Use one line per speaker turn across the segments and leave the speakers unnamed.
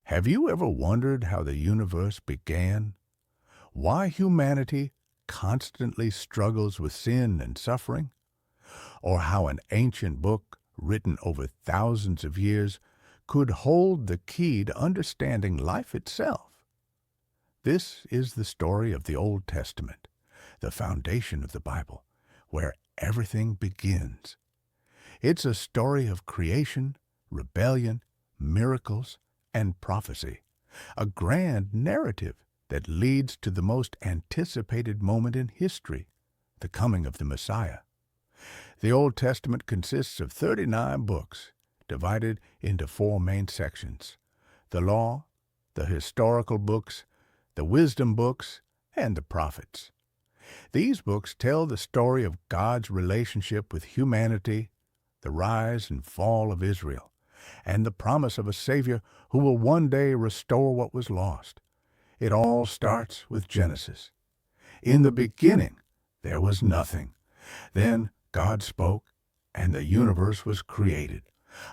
Have you ever wondered how the universe began? Why humanity constantly struggles with sin and suffering? Or how an ancient book, written over thousands of years, could hold the key to understanding life itself? This is the story of the Old Testament, the foundation of the Bible, where everything begins. It's a story of creation, rebellion, miracles, and prophecy, a grand narrative that leads to the most anticipated moment in history, the coming of the Messiah. The Old Testament consists of 39 books, divided into four main sections: the Law, the historical books, the wisdom books, and the prophets. These books tell the story of God's relationship with humanity, the rise and fall of Israel, and the promise of a Savior who will one day restore what was lost. It all starts with Genesis. In the beginning, there was nothing. Then God spoke, and the universe was created.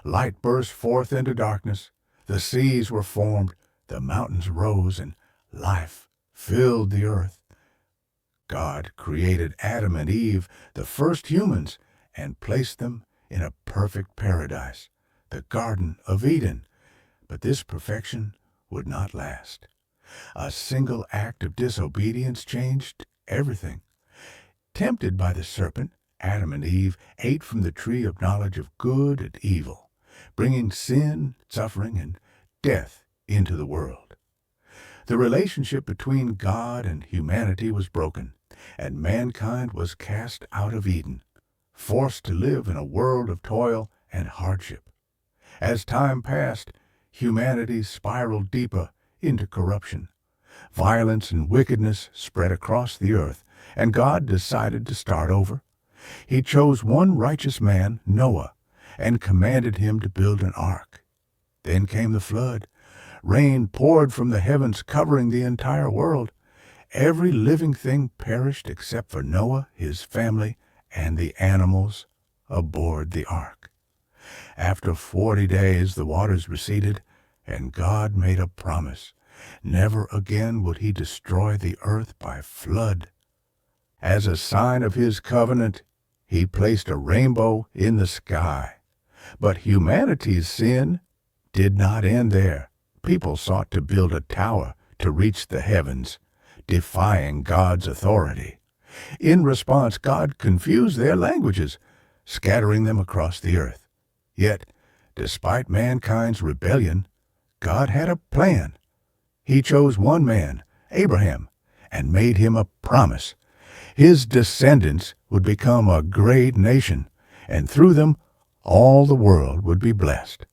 Light burst forth into darkness. The seas were formed, the mountains rose, and life filled the earth. God created Adam and Eve, the first humans, and placed them in a perfect paradise, the Garden of Eden. But this perfection would not last. A single act of disobedience changed everything. Tempted by the serpent, Adam and Eve ate from the tree of knowledge of good and evil, bringing sin, suffering, and death into the world. The relationship between God and humanity was broken, and mankind was cast out of Eden, forced to live in a world of toil and hardship. As time passed, humanity spiraled deeper into corruption. Violence and wickedness spread across the earth, and God decided to start over. He chose one righteous man, Noah, and commanded him to build an ark. Then came the flood. Rain poured from the heavens, covering the entire world. Every living thing perished except for Noah, his family, and the animals aboard the ark. After 40 days, the waters receded, and God made a promise. Never again would he destroy the earth by flood. As a sign of his covenant, he placed a rainbow in the sky. But humanity's sin did not end there. People sought to build a tower to reach the heavens, defying God's authority. In response, God confused their languages, scattering them across the earth. Yet, despite mankind's rebellion, God had a plan. He chose one man, Abraham, and made him a promise. His descendants would become a great nation, and through them all the world would be blessed.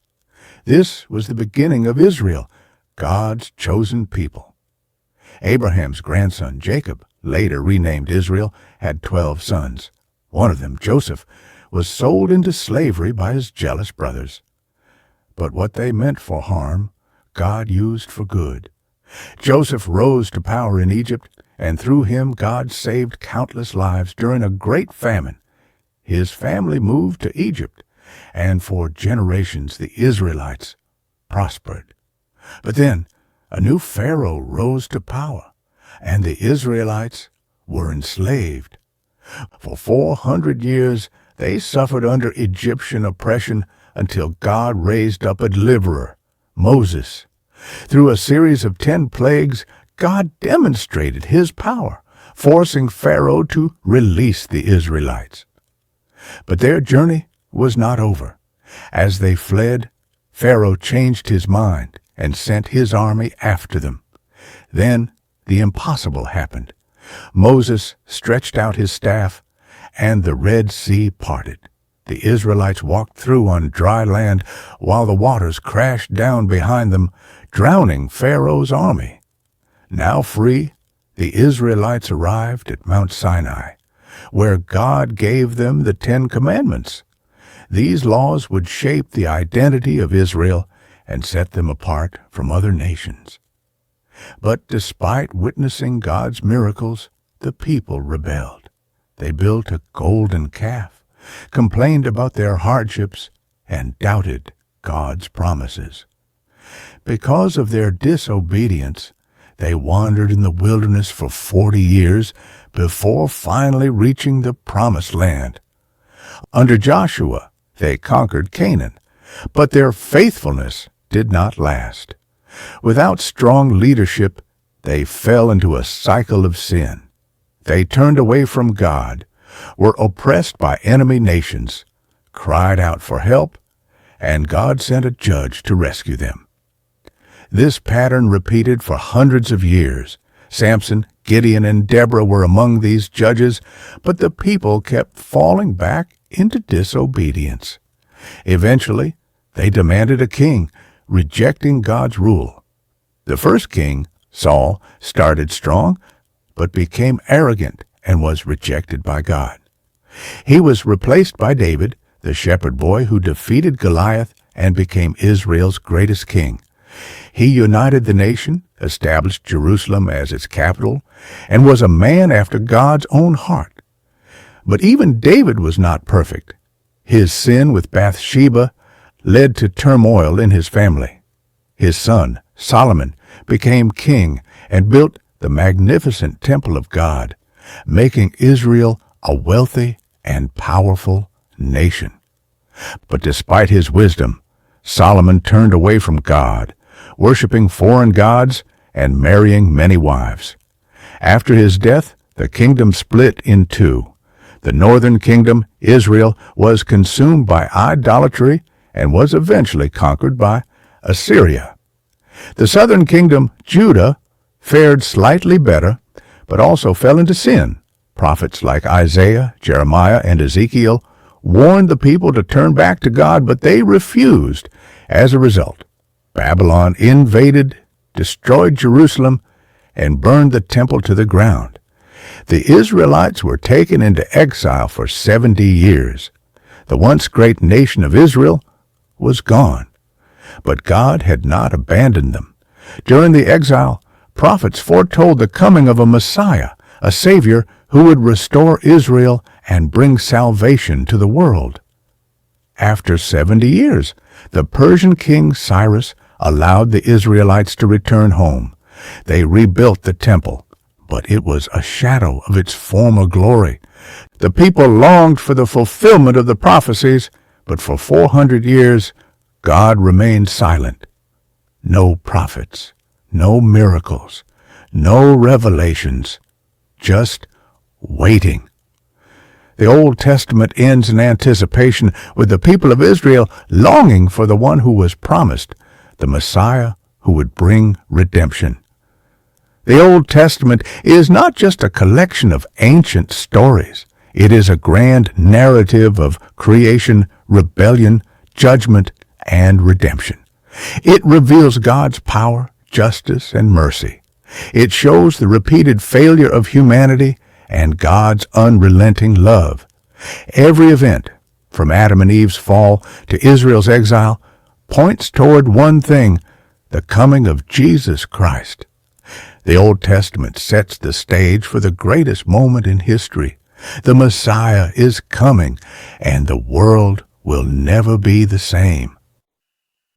This was the beginning of Israel, God's chosen people. Abraham's grandson Jacob, later renamed Israel, had 12 sons. One of them, Joseph, was sold into slavery by his jealous brothers. But what they meant for harm, God used for good. Joseph rose to power in Egypt, and through him God saved countless lives during a great famine. His family moved to Egypt, and for generations the Israelites prospered. But then a new Pharaoh rose to power, and the Israelites were enslaved. For 400 years they suffered under Egyptian oppression until God raised up a deliverer, Moses. Through a series of 10 plagues, God demonstrated his power, forcing Pharaoh to release the Israelites. But their journey was not over. As they fled, Pharaoh changed his mind and sent his army after them. Then the impossible happened. Moses stretched out his staff, and the Red Sea parted. The Israelites walked through on dry land while the waters crashed down behind them, drowning Pharaoh's army. Now free, the Israelites arrived at Mount Sinai, where God gave them the 10 Commandments. These laws would shape the identity of Israel and set them apart from other nations. But despite witnessing God's miracles, the people rebelled. They built a golden calf, complained about their hardships, and doubted God's promises. Because of their disobedience, they wandered in the wilderness for 40 years before finally reaching the Promised Land. Under Joshua, they conquered Canaan, but their faithfulness did not last. Without strong leadership, they fell into a cycle of sin. They turned away from God, were oppressed by enemy nations, cried out for help, and God sent a judge to rescue them. This pattern repeated for hundreds of years. Samson, Gideon, and Deborah were among these judges, but the people kept falling back into disobedience. Eventually, they demanded a king, rejecting God's rule. The first king, Saul, started strong, but became arrogant and was rejected by God. He was replaced by David, the shepherd boy who defeated Goliath and became Israel's greatest king. He united the nation, established Jerusalem as its capital, and was a man after God's own heart. But even David was not perfect. His sin with Bathsheba led to turmoil in his family. His son, Solomon, became king and built the magnificent temple of God, making Israel a wealthy and powerful nation. But despite his wisdom, Solomon turned away from God, worshiping foreign gods and marrying many wives. After his death, the kingdom split in two. The northern kingdom, Israel, was consumed by idolatry and was eventually conquered by Assyria. The southern kingdom, Judah, fared slightly better, but also fell into sin. Prophets like Isaiah, Jeremiah, and Ezekiel warned the people to turn back to God, but they refused. As a result, Babylon invaded, destroyed Jerusalem, and burned the temple to the ground. The Israelites were taken into exile for 70 years. The once great nation of Israel was gone. But God had not abandoned them. During the exile, prophets foretold the coming of a Messiah, a Savior who would restore Israel and bring salvation to the world. After 70 years, the Persian king Cyrus allowed the Israelites to return home. They rebuilt the temple, but it was a shadow of its former glory. The people longed for the fulfillment of the prophecies, but for 400 years, God remained silent. No prophets, no miracles, no revelations, just waiting. The Old Testament ends in anticipation, with the people of Israel longing for the one who was promised, the Messiah who would bring redemption. The Old Testament is not just a collection of ancient stories. It is a grand narrative of creation, rebellion, judgment, and redemption. It reveals God's power, justice, and mercy. It shows the repeated failure of humanity and God's unrelenting love. Every event, from Adam and Eve's fall to Israel's exile, points toward one thing: the coming of Jesus Christ. The Old Testament sets the stage for the greatest moment in history. The Messiah is coming, and the world will never be the same.